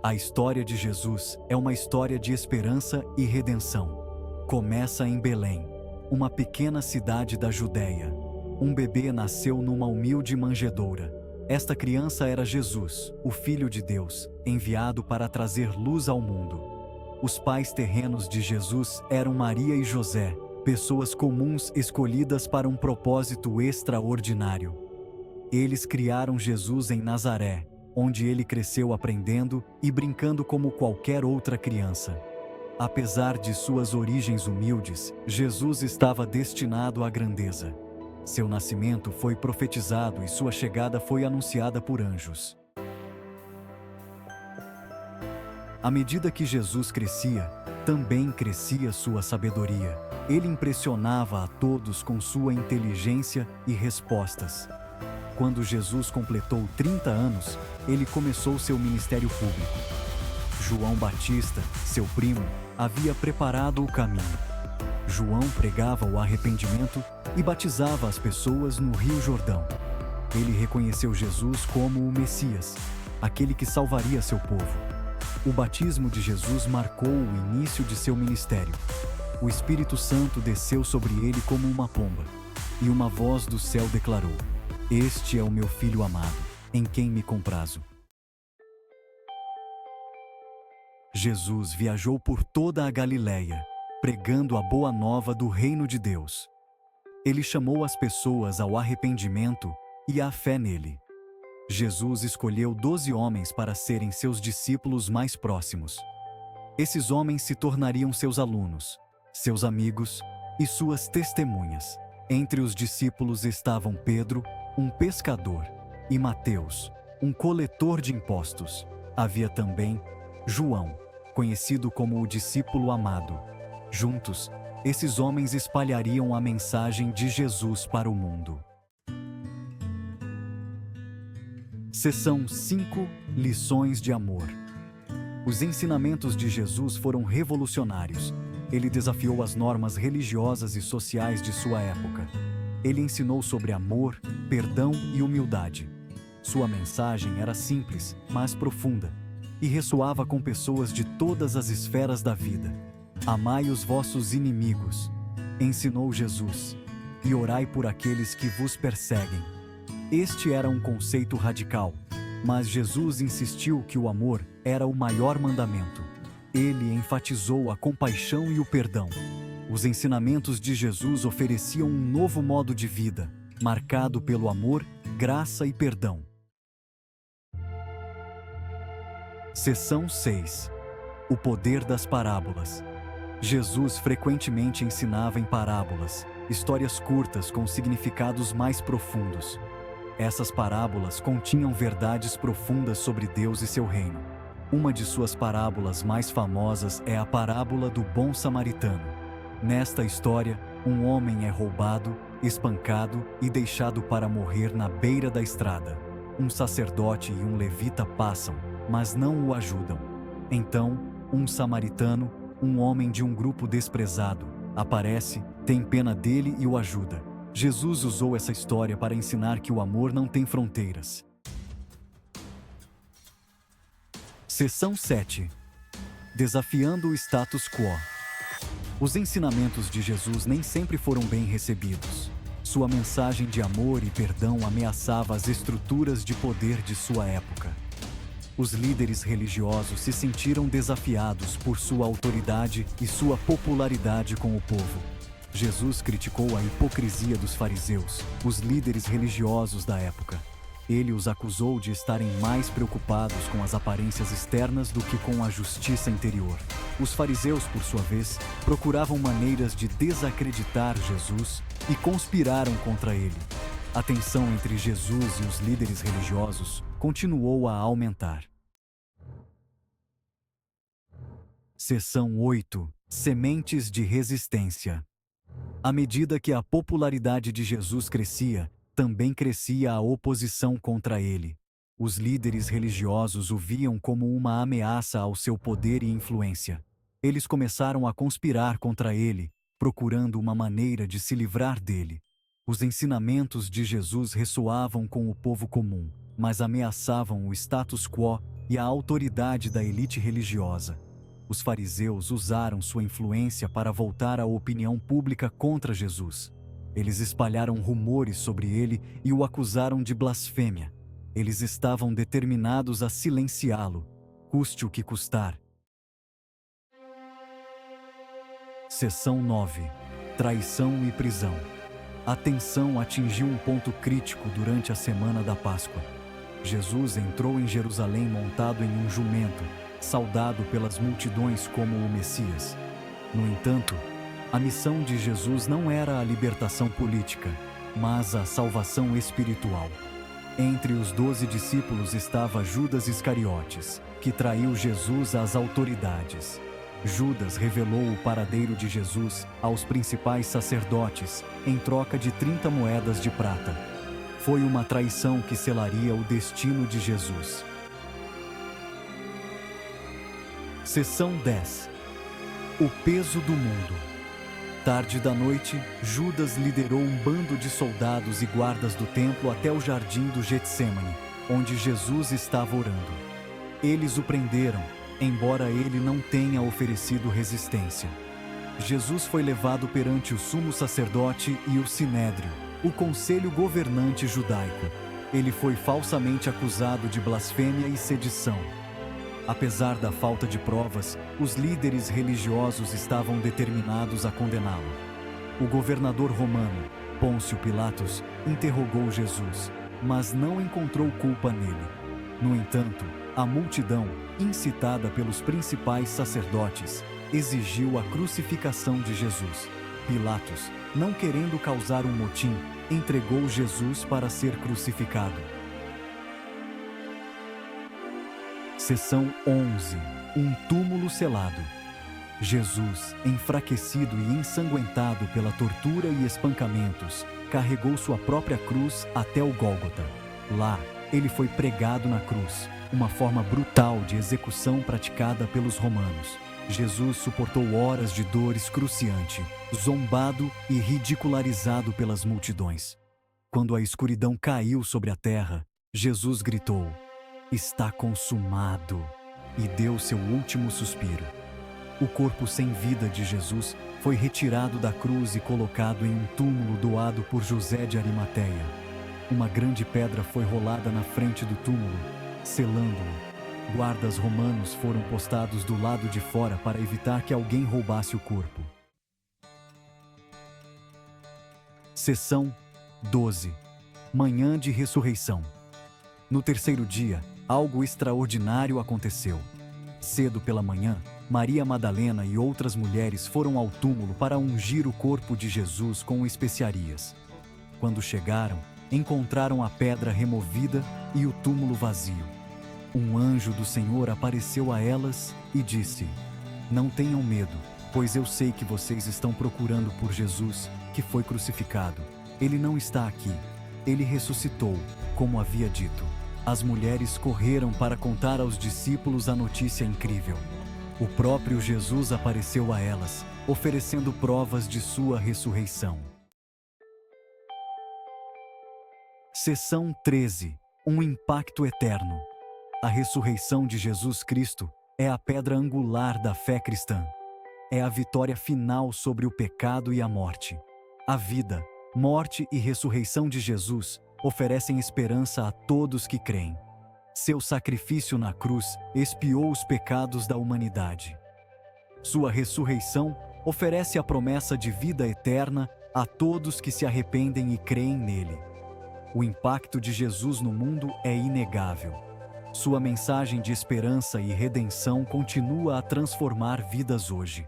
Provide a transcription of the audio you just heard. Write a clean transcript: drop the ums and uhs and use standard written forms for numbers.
A história de Jesus é uma história de esperança e redenção. Começa em Belém, uma pequena cidade da Judéia. Um bebê nasceu numa humilde manjedoura. Esta criança era Jesus, o Filho de Deus, enviado para trazer luz ao mundo. Os pais terrenos de Jesus eram Maria e José, pessoas comuns escolhidas para um propósito extraordinário. Eles criaram Jesus em Nazaré, onde ele cresceu aprendendo e brincando como qualquer outra criança. Apesar de suas origens humildes, Jesus estava destinado à grandeza. Seu nascimento foi profetizado e sua chegada foi anunciada por anjos. À medida que Jesus crescia, também crescia sua sabedoria. Ele impressionava a todos com sua inteligência e respostas. Quando Jesus completou 30 anos, ele começou seu ministério público. João Batista, seu primo, havia preparado o caminho. João pregava o arrependimento e batizava as pessoas no Rio Jordão. Ele reconheceu Jesus como o Messias, aquele que salvaria seu povo. O batismo de Jesus marcou o início de seu ministério. O Espírito Santo desceu sobre ele como uma pomba, e uma voz do céu declarou: "Este é o meu Filho amado, em quem me comprazo." Jesus viajou por toda a Galileia, pregando a boa nova do reino de Deus. Ele chamou as pessoas ao arrependimento e à fé nele. Jesus escolheu 12 homens para serem seus discípulos mais próximos. Esses homens se tornariam seus alunos, seus amigos e suas testemunhas. Entre os discípulos estavam Pedro, um pescador, e Mateus, um coletor de impostos. Havia também João, conhecido como o discípulo amado. Juntos, esses homens espalhariam a mensagem de Jesus para o mundo. Seção 5: Lições de amor. Os ensinamentos de Jesus foram revolucionários. Ele desafiou as normas religiosas e sociais de sua época. Ele ensinou sobre amor, perdão e humildade. Sua mensagem era simples, mas profunda, e ressoava com pessoas de todas as esferas da vida. Amai os vossos inimigos, ensinou Jesus, e orai por aqueles que vos perseguem. Este era um conceito radical, mas Jesus insistiu que o amor era o maior mandamento. Ele enfatizou a compaixão e o perdão. Os ensinamentos de Jesus ofereciam um novo modo de vida, marcado pelo amor, graça e perdão. Seção 6: O poder das parábolas. Jesus frequentemente ensinava em parábolas, histórias curtas com significados mais profundos. Essas parábolas continham verdades profundas sobre Deus e seu reino. Uma de suas parábolas mais famosas é a parábola do bom samaritano. Nesta história, um homem é roubado, espancado e deixado para morrer na beira da estrada. Um sacerdote e um levita passam, mas não o ajudam. Então, um samaritano, um homem de um grupo desprezado, aparece, tem pena dele e o ajuda. Jesus usou essa história para ensinar que o amor não tem fronteiras. Seção 7: Desafiando o status quo. Os ensinamentos de Jesus nem sempre foram bem recebidos. Sua mensagem de amor e perdão ameaçava as estruturas de poder de sua época. Os líderes religiosos se sentiram desafiados por sua autoridade e sua popularidade com o povo. Jesus criticou a hipocrisia dos fariseus, os líderes religiosos da época. Ele os acusou de estarem mais preocupados com as aparências externas do que com a justiça interior. Os fariseus, por sua vez, procuravam maneiras de desacreditar Jesus e conspiraram contra ele. A tensão entre Jesus e os líderes religiosos continuou a aumentar. Seção 8: Sementes de resistência. À medida que a popularidade de Jesus crescia, também crescia a oposição contra ele. Os líderes religiosos o viam como uma ameaça ao seu poder e influência. Eles começaram a conspirar contra ele, procurando uma maneira de se livrar dele. Os ensinamentos de Jesus ressoavam com o povo comum, mas ameaçavam o status quo e a autoridade da elite religiosa. Os fariseus usaram sua influência para voltar a opinião pública contra Jesus. Eles espalharam rumores sobre ele e o acusaram de blasfêmia. Eles estavam determinados a silenciá-lo, custe o que custar. Seção 9. Traição e prisão. A tensão atingiu um ponto crítico durante a semana da Páscoa. Jesus entrou em Jerusalém montado em um jumento, saudado pelas multidões como o Messias. No entanto, a missão de Jesus não era a libertação política, mas a salvação espiritual. Entre os 12 discípulos estava Judas Iscariotes, que traiu Jesus às autoridades. Judas revelou o paradeiro de Jesus aos principais sacerdotes em troca de 30 moedas de prata. Foi uma traição que selaria o destino de Jesus. Seção 10. O peso do mundo. Tarde da noite, Judas liderou um bando de soldados e guardas do templo até o jardim do Getsêmani, onde Jesus estava orando. Eles o prenderam, embora ele não tenha oferecido resistência. Jesus foi levado perante o sumo sacerdote e o sinédrio, o conselho governante judaico. Ele foi falsamente acusado de blasfêmia e sedição. Apesar da falta de provas, os líderes religiosos estavam determinados a condená-lo. O governador romano, Pôncio Pilatos, interrogou Jesus, mas não encontrou culpa nele. No entanto, a multidão, incitada pelos principais sacerdotes, exigiu a crucificação de Jesus. Pilatos, não querendo causar um motim, entregou Jesus para ser crucificado. Seção 11. Um túmulo selado. Jesus, enfraquecido e ensanguentado pela tortura e espancamentos, carregou sua própria cruz até o Gólgota. Lá, ele foi pregado na cruz, uma forma brutal de execução praticada pelos romanos. Jesus suportou horas de dor excruciante, zombado e ridicularizado pelas multidões. Quando a escuridão caiu sobre a terra, Jesus gritou: "Está consumado", e deu seu último suspiro. O corpo sem vida de Jesus foi retirado da cruz e colocado em um túmulo doado por José de Arimateia. Uma grande pedra foi rolada na frente do túmulo, selando-o. Guardas romanos foram postados do lado de fora para evitar que alguém roubasse o corpo. Seção 12. Manhã de ressurreição. No terceiro dia, algo extraordinário aconteceu. Cedo pela manhã, Maria Madalena e outras mulheres foram ao túmulo para ungir o corpo de Jesus com especiarias. Quando chegaram, encontraram a pedra removida e o túmulo vazio. Um anjo do Senhor apareceu a elas e disse: "Não tenham medo, pois eu sei que vocês estão procurando por Jesus, que foi crucificado. Ele não está aqui. Ele ressuscitou, como havia dito." As mulheres correram para contar aos discípulos a notícia incrível. O próprio Jesus apareceu a elas, oferecendo provas de sua ressurreição. Seção 13. Um impacto eterno. A ressurreição de Jesus Cristo é a pedra angular da fé cristã. É a vitória final sobre o pecado e a morte. A vida, morte e ressurreição de Jesus oferecem esperança a todos que creem. Seu sacrifício na cruz expiou os pecados da humanidade. Sua ressurreição oferece a promessa de vida eterna a todos que se arrependem e creem nele. O impacto de Jesus no mundo é inegável. Sua mensagem de esperança e redenção continua a transformar vidas hoje.